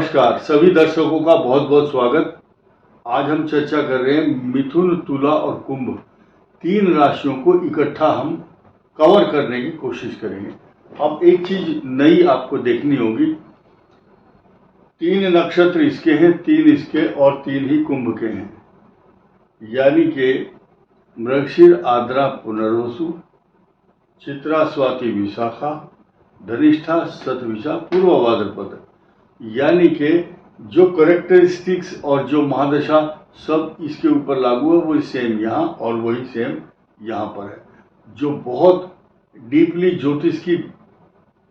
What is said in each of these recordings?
नमस्कार सभी दर्शकों का बहुत बहुत स्वागत। आज हम चर्चा कर रहे हैं मिथुन, तुला और कुंभ, तीन राशियों को इकट्ठा हम कवर करने की कोशिश करेंगे। अब एक चीज नई आपको देखनी होगी, तीन नक्षत्र इसके हैं, तीन इसके और तीन ही कुंभ के हैं, यानी कि मृगशीर, आद्रा, पुनर्वसु, चित्रा, स्वाति, विशाखा, धनिष्ठा, शतभिषा, पूर्व भाद्रपद। यानी कि जो करेक्टरिस्टिक्स और जो महादशा सब इसके ऊपर लागू है वही सेम यहाँ और वही सेम यहाँ पर है। जो बहुत डीपली ज्योतिष की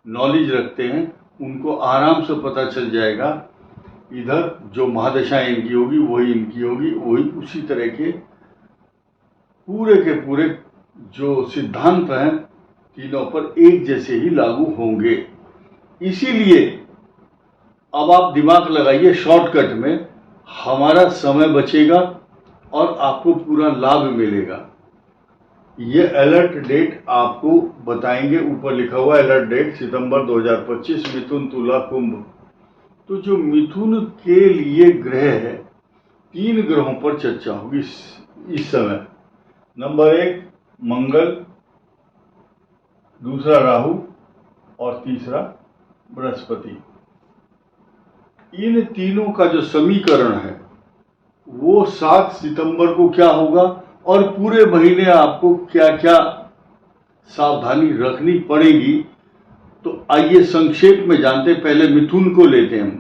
नॉलेज रखते हैं उनको आराम से पता चल जाएगा, इधर जो महादशाएं इनकी होगी वही इनकी होगी, वही उसी तरह के पूरे जो सिद्धांत हैं तीनों पर एक जैसे ही लागू होंगे। इसीलिए अब आप दिमाग लगाइए, शॉर्टकट में हमारा समय बचेगा और आपको पूरा लाभ मिलेगा। ये अलर्ट डेट आपको बताएंगे, ऊपर लिखा हुआ अलर्ट डेट सितंबर 2025, मिथुन, तुला, कुंभ। तो जो मिथुन के लिए ग्रह है, तीन ग्रहों पर चर्चा होगी इस समय। नंबर 1 मंगल, दूसरा राहु और तीसरा बृहस्पति। इन तीनों का जो समीकरण है वो 7 सितंबर को क्या होगा और पूरे महीने आपको क्या क्या सावधानी रखनी पड़ेगी। तो आइए संक्षेप में जानते। पहले मिथुन को लेते हैं।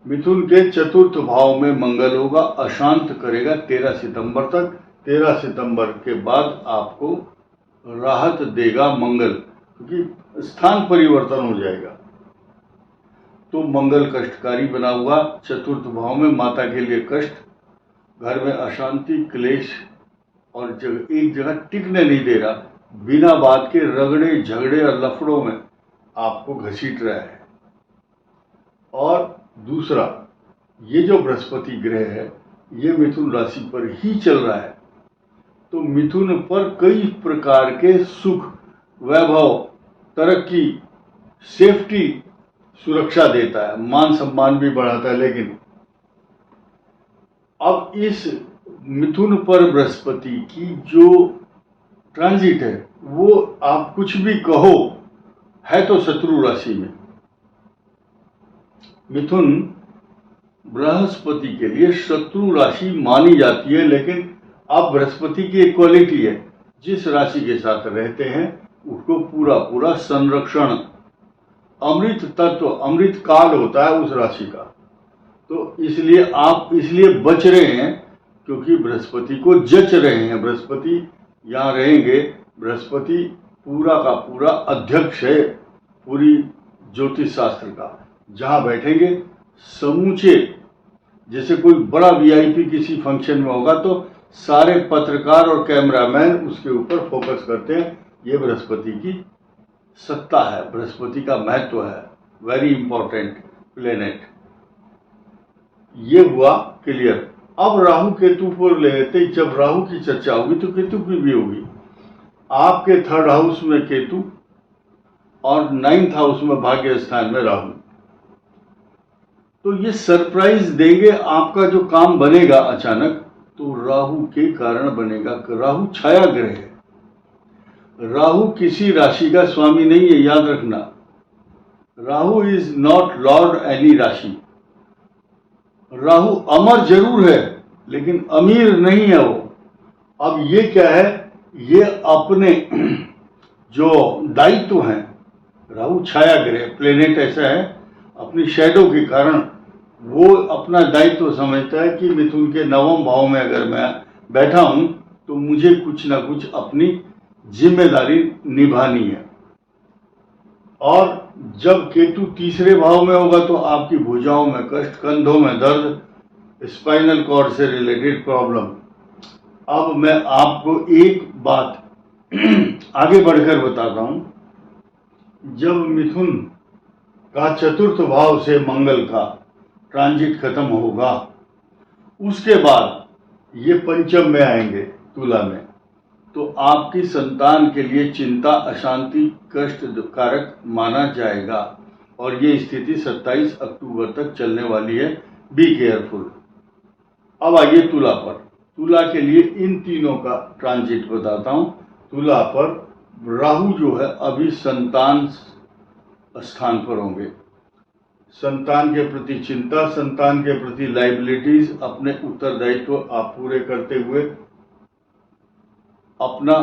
मिथुन के चतुर्थ भाव में मंगल होगा, अशांत करेगा 13 सितंबर तक। 13 सितंबर के बाद आपको राहत देगा मंगल, क्योंकि स्थान परिवर्तन हो जाएगा। तो मंगल कष्टकारी बना हुआ चतुर्थ भाव में, माता के लिए कष्ट, घर में अशांति, क्लेश और एक जगह टिकने नहीं दे रहा, बिना बात के रगड़े झगड़े और लफड़ों में आपको घसीट रहा है। और दूसरा, ये जो बृहस्पति ग्रह है ये मिथुन राशि पर ही चल रहा है, तो मिथुन पर कई प्रकार के सुख, वैभव, तरक्की, सेफ्टी, सुरक्षा देता है, मान सम्मान भी बढ़ाता है। लेकिन अब इस मिथुन पर बृहस्पति की जो ट्रांजिट है वो आप कुछ भी कहो है तो शत्रु राशि में। मिथुन बृहस्पति के लिए शत्रु राशि मानी जाती है, लेकिन अब बृहस्पति की एक क्वालिटी है, जिस राशि के साथ रहते हैं उसको पूरा संरक्षण, अमृत तत्व, अमृत काल होता है उस राशि का। तो इसलिए आप इसलिए बच रहे हैं क्योंकि बृहस्पति को जच रहे हैं। बृहस्पति यहाँ रहेंगे। बृहस्पति पूरा का पूरा अध्यक्ष है पूरी ज्योतिष शास्त्र का। जहाँ बैठेंगे समूचे, जैसे कोई बड़ा वीआईपी किसी फंक्शन में होगा तो सारे पत्रकार और कैमरामैन उसके ऊपर फोकस करते हैं। ये बृहस्पति की सत्ता है, बृहस्पति का महत्व है, वेरी इंपॉर्टेंट प्लेनेट। ये हुआ क्लियर। अब राहु केतु पर लेते, जब राहु की चर्चा होगी तो केतु की भी होगी। आपके थर्ड हाउस में केतु और 9th हाउस में भाग्य स्थान में राहु, तो ये सरप्राइज देंगे। आपका जो काम बनेगा अचानक तो राहु के कारण बनेगा। राहु छाया ग्रह है, राहु किसी राशि का स्वामी नहीं है, याद रखना। Rahu is not Lord any राशि। राहु अमर जरूर है लेकिन अमीर नहीं है वो। अब ये क्या है, ये अपने जो दायित्व हैं, राहु छाया ग्रह प्लेनेट ऐसा है, अपनी शैडो के कारण वो अपना दायित्व समझता है कि मिथुन के 9वें भाव में अगर मैं बैठा हूं तो मुझे कुछ ना कुछ अपनी जिम्मेदारी निभानी है। और जब केतु तीसरे भाव में होगा तो आपकी भुजाओं में कष्ट, कंधों में दर्द, स्पाइनल कॉर्ड से रिलेटेड प्रॉब्लम। अब मैं आपको एक बात आगे बढ़कर बताता हूं। जब मिथुन का चतुर्थ भाव से मंगल का ट्रांजिट खत्म होगा, उसके बाद ये पंचम में आएंगे तुला में, तो आपकी संतान के लिए चिंता, अशांति, कष्ट कारक माना जाएगा। और ये स्थिति 27 अक्टूबर तक चलने वाली है। Be careful. अब आइए तुला पर। तुला के लिए इन तीनों का ट्रांजिट बताता हूं। तुला पर राहु जो है अभी संतान स्थान पर होंगे। संतान के प्रति चिंता, संतान के प्रति लाइबिलिटीज, अपने उत्तरदायित्व आप पूरे करते हुए अपना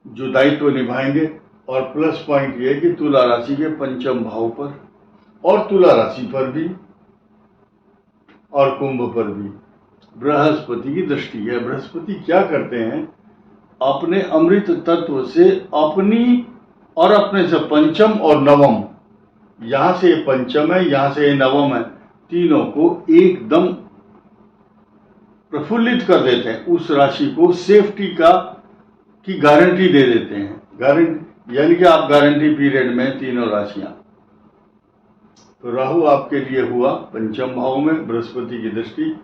जो दायित्व निभाएंगे। और प्लस पॉइंट ये कि तुला राशि के पंचम भाव पर और तुला राशि पर भी और कुंभ पर भी बृहस्पति की दृष्टि है। बृहस्पति क्या करते हैं, अपने अमृत तत्व से अपनी और अपने से पंचम और नवम, यहां से पंचम है, यहां से नवम है, तीनों को एकदम प्रफुल्लित कर देते हैं। उस राशि को सेफ्टी की गारंटी दे देते हैं। गारंटी यानी कि आप गारंटी पीरियड में तीनों राशियां। तो राहु आपके लिए हुआ पंचम भाव में, बृहस्पति की दृष्टि,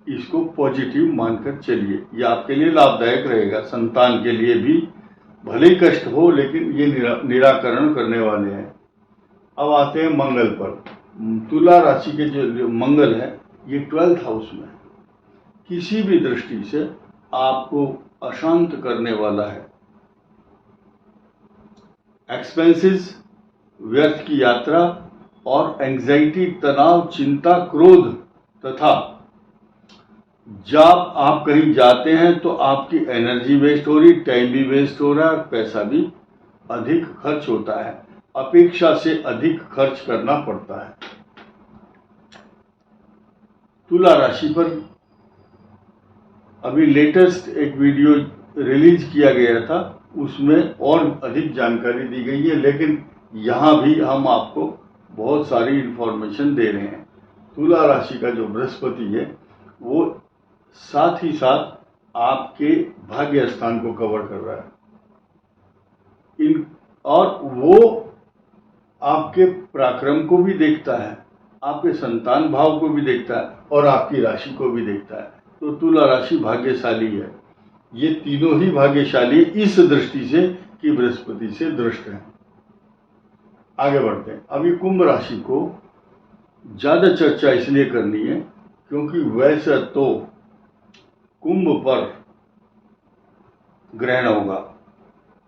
इसको पॉजिटिव मानकर चलिए। यह आपके लिए लाभदायक रहेगा। संतान के लिए भी भले ही कष्ट हो, लेकिन ये निराकरण करने वाले हैं। अब आते हैं मंगल पर। तुला राशि के जो मंगल है ये 12th हाउस में है। किसी भी दृष्टि से आपको अशांत करने वाला है। एक्सपेंसेस, व्यर्थ की यात्रा और एंजाइटी, तनाव, चिंता, क्रोध तथा जब आप कहीं जाते हैं तो आपकी एनर्जी वेस्ट हो रही, टाइम भी वेस्ट हो रहा है, पैसा भी अधिक खर्च होता है। अपेक्षा से अधिक खर्च करना पड़ता है। तुला राशि पर अभी लेटेस्ट एक वीडियो रिलीज किया गया था, उसमें और अधिक जानकारी दी गई है, लेकिन यहाँ भी हम आपको बहुत सारी इंफॉर्मेशन दे रहे हैं। तुला राशि का जो बृहस्पति है वो साथ ही साथ आपके भाग्य स्थान को कवर कर रहा है। और वो आपके पराक्रम को भी देखता है, आपके संतान भाव को भी देखता है और आपकी राशि को भी देखता है। तो तुला राशि भाग्यशाली है। ये तीनों ही भाग्यशाली इस दृष्टि से कि बृहस्पति से दृष्ट है। आगे बढ़ते हैं। अभी कुंभ राशि को ज्यादा चर्चा इसलिए करनी है क्योंकि वैसे तो कुंभ पर ग्रहण होगा,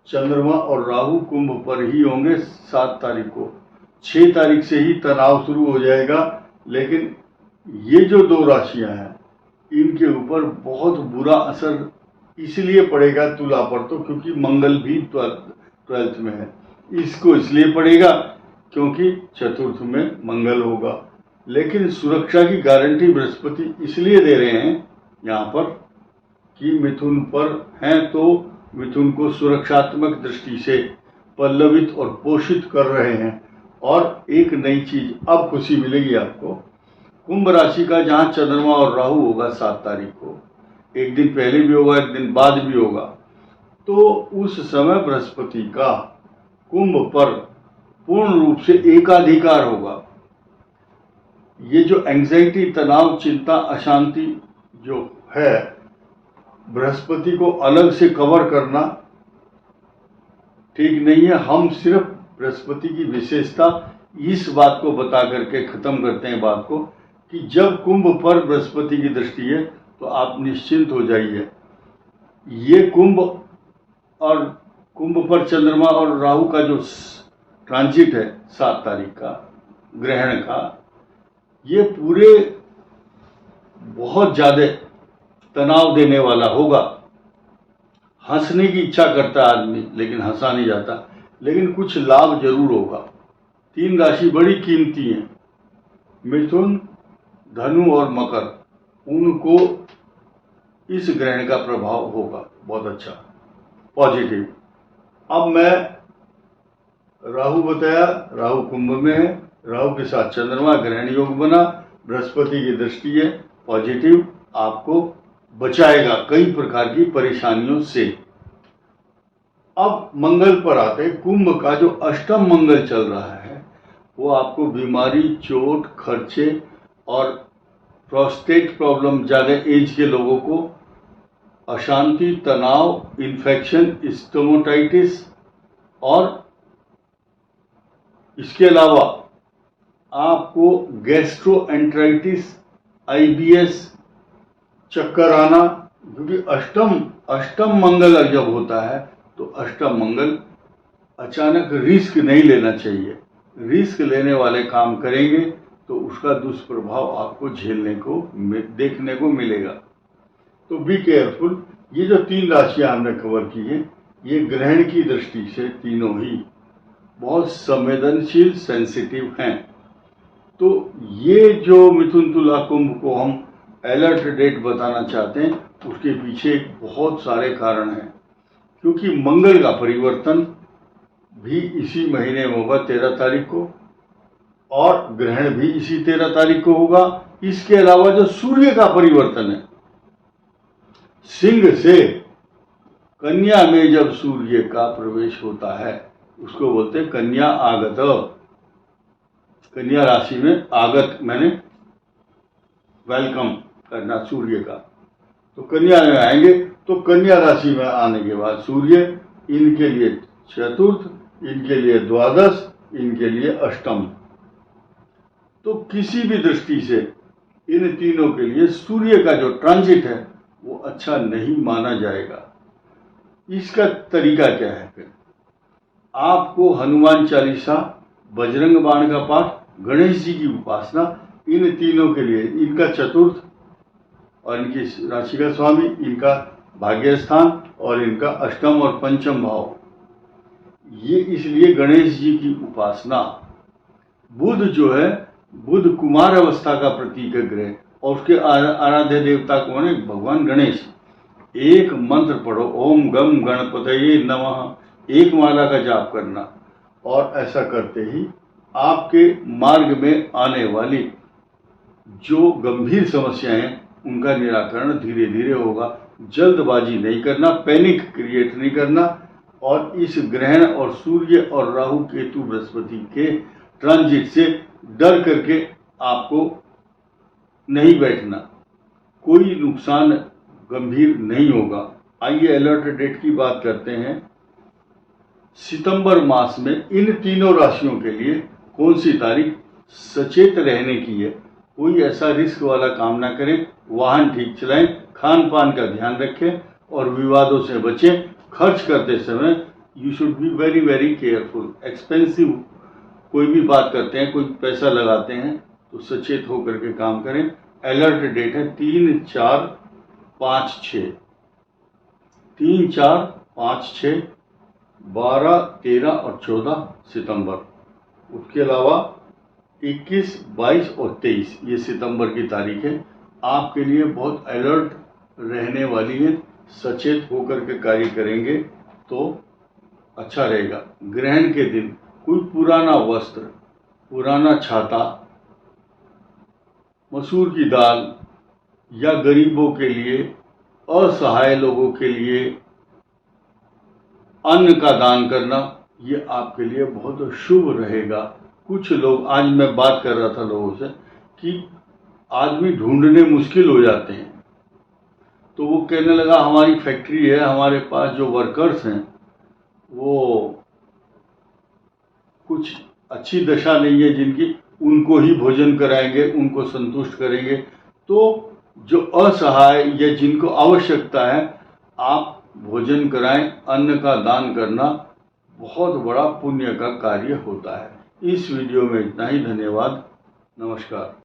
चंद्रमा और राहु कुंभ पर ही होंगे 7 तारीख को। 6 तारीख से ही तनाव शुरू हो जाएगा, लेकिन ये जो 2 राशियां हैं इनके ऊपर बहुत बुरा असर इसलिए पड़ेगा तुला पर, तो क्योंकि मंगल भी 12th में है। इसको इसलिए पड़ेगा क्योंकि चतुर्थ में मंगल होगा। लेकिन सुरक्षा की गारंटी बृहस्पति इसलिए दे रहे हैं यहाँ पर कि मिथुन पर हैं तो मिथुन को सुरक्षात्मक दृष्टि से पल्लवित और पोषित कर रहे हैं। और एक नई चीज अब खुशी मिलेगी आपको, कुंभ राशि का जहां चंद्रमा और राहु होगा 7 तारीख को, एक दिन पहले भी होगा, एक दिन बाद भी होगा, तो उस समय बृहस्पति का कुंभ पर पूर्ण रूप से एकाधिकार होगा। ये जो एंजाइटी, तनाव, चिंता, अशांति जो है, बृहस्पति को अलग से कवर करना ठीक नहीं है। हम सिर्फ बृहस्पति की विशेषता इस बात को बता करके खत्म करते हैं बात को कि जब कुंभ पर बृहस्पति की दृष्टि है तो आप निश्चिंत हो जाइए। ये कुंभ और कुंभ पर चंद्रमा और राहु का जो ट्रांजिट है 7 तारीख का ग्रहण का, ये पूरे बहुत ज्यादा तनाव देने वाला होगा। हंसने की इच्छा करता है आदमी, लेकिन हंसा नहीं जाता, लेकिन कुछ लाभ जरूर होगा। 3 राशि बड़ी कीमती हैं, मिथुन, धनु और मकर, उनको इस ग्रहण का प्रभाव होगा बहुत अच्छा, पॉजिटिव। अब मैं राहु बताया, राहु कुंभ में है, राहु के साथ चंद्रमा ग्रहण योग बना, बृहस्पति की दृष्टि है, पॉजिटिव, आपको बचाएगा कई प्रकार की परेशानियों से। अब मंगल पर आते हैं। कुंभ का जो अष्टम मंगल चल रहा है वो आपको बीमारी, चोट, खर्चे और प्रोस्टेट प्रॉब्लम, ज्यादा एज के लोगों को अशांति, तनाव, इन्फेक्शन, स्टोमाटाइटिस और इसके अलावा आपको गैस्ट्रोएंटराइटिस, IBS, चक्कर आना, क्योंकि अष्टम मंगल जब होता है तो अष्टम मंगल अचानक रिस्क नहीं लेना चाहिए। रिस्क लेने वाले काम करेंगे तो उसका दुष्प्रभाव आपको देखने को मिलेगा। तो बी केयरफुल। ये जो 3 राशियां हमने कवर की है, ये ग्रहण की दृष्टि से तीनों ही बहुत संवेदनशील, सेंसिटिव हैं। तो ये जो मिथुन, तुला, कुंभ को हम अलर्ट डेट बताना चाहते हैं, उसके पीछे बहुत सारे कारण हैं। क्योंकि मंगल का परिवर्तन भी इसी महीने में होगा 13 तारीख को, और ग्रहण भी इसी 13 तारीख को होगा। इसके अलावा जो सूर्य का परिवर्तन है, सिंह से कन्या में जब सूर्य का प्रवेश होता है, उसको बोलते हैं कन्या आगत। कन्या राशि में आगत मैंने वेलकम करना सूर्य का। तो कन्या में आएंगे, तो कन्या राशि में आने के बाद सूर्य इनके लिए चतुर्थ, इनके लिए द्वादश, इनके लिए अष्टम। तो किसी भी दृष्टि से इन तीनों के लिए सूर्य का जो ट्रांजिट है वो अच्छा नहीं माना जाएगा। इसका तरीका क्या है? फिर आपको हनुमान चालीसा, बजरंग बाण का पाठ, गणेश जी की उपासना, इन तीनों के लिए, इनका चतुर्थ और इनकी राशि का स्वामी, इनका भाग्य स्थान और इनका अष्टम और पंचम भाव, ये इसलिए गणेश जी की उपासना। बुध जो है, बुध कुमार अवस्था का प्रतीक है ग्रह, और उसके आराध्य देवता कौन है? भगवान गणेश। एक मंत्र पढ़ो, ओम गम गणपतये नमः, एक माला का जाप करना, और ऐसा करते ही आपके मार्ग में आने वाली जो गंभीर समस्याएं हैं उनका निराकरण धीरे धीरे होगा। जल्दबाजी नहीं करना, पैनिक क्रिएट नहीं करना, और इस ग्रहण और सूर्य और राहु केतु बृहस्पति के ट्रांजिट से डर करके आपको नहीं बैठना। कोई नुकसान गंभीर नहीं होगा। आइए अलर्ट डेट की बात करते हैं। सितंबर मास में इन तीनों राशियों के लिए कौन सी तारीख सचेत रहने की है? कोई ऐसा रिस्क वाला काम ना करें, वाहन ठीक चलाएं, खान पान का ध्यान रखें और विवादों से बचें। खर्च करते समय you should be very very careful. Expensive कोई भी बात करते हैं, कोई पैसा लगाते हैं तो सचेत होकर के काम करें। अलर्ट डेट है 3, 4, 5, 6, 3, 4, 5, 6, 12, 13 और 14 सितंबर। उसके अलावा 21, 22 और 23 ये सितंबर की तारीख है। आपके लिए बहुत अलर्ट रहने वाली है। सचेत होकर के कार्य करेंगे तो अच्छा रहेगा। ग्रहण के दिन कोई पुराना वस्त्र, पुराना छाता, मसूर की दाल या गरीबों के लिए, असहाय लोगों के लिए अन्न का दान करना, ये आपके लिए बहुत शुभ रहेगा। कुछ लोग, आज मैं बात कर रहा था लोगों से कि आदमी ढूंढने मुश्किल हो जाते हैं, तो वो कहने लगा हमारी फैक्ट्री है, हमारे पास जो वर्कर्स हैं वो कुछ अच्छी दशा नहीं है जिनकी, उनको ही भोजन कराएंगे, उनको संतुष्ट करेंगे। तो जो असहाय या जिनको आवश्यकता है, आप भोजन कराएं। अन्न का दान करना बहुत बड़ा पुण्य का कार्य होता है। इस वीडियो में इतना ही। धन्यवाद। नमस्कार।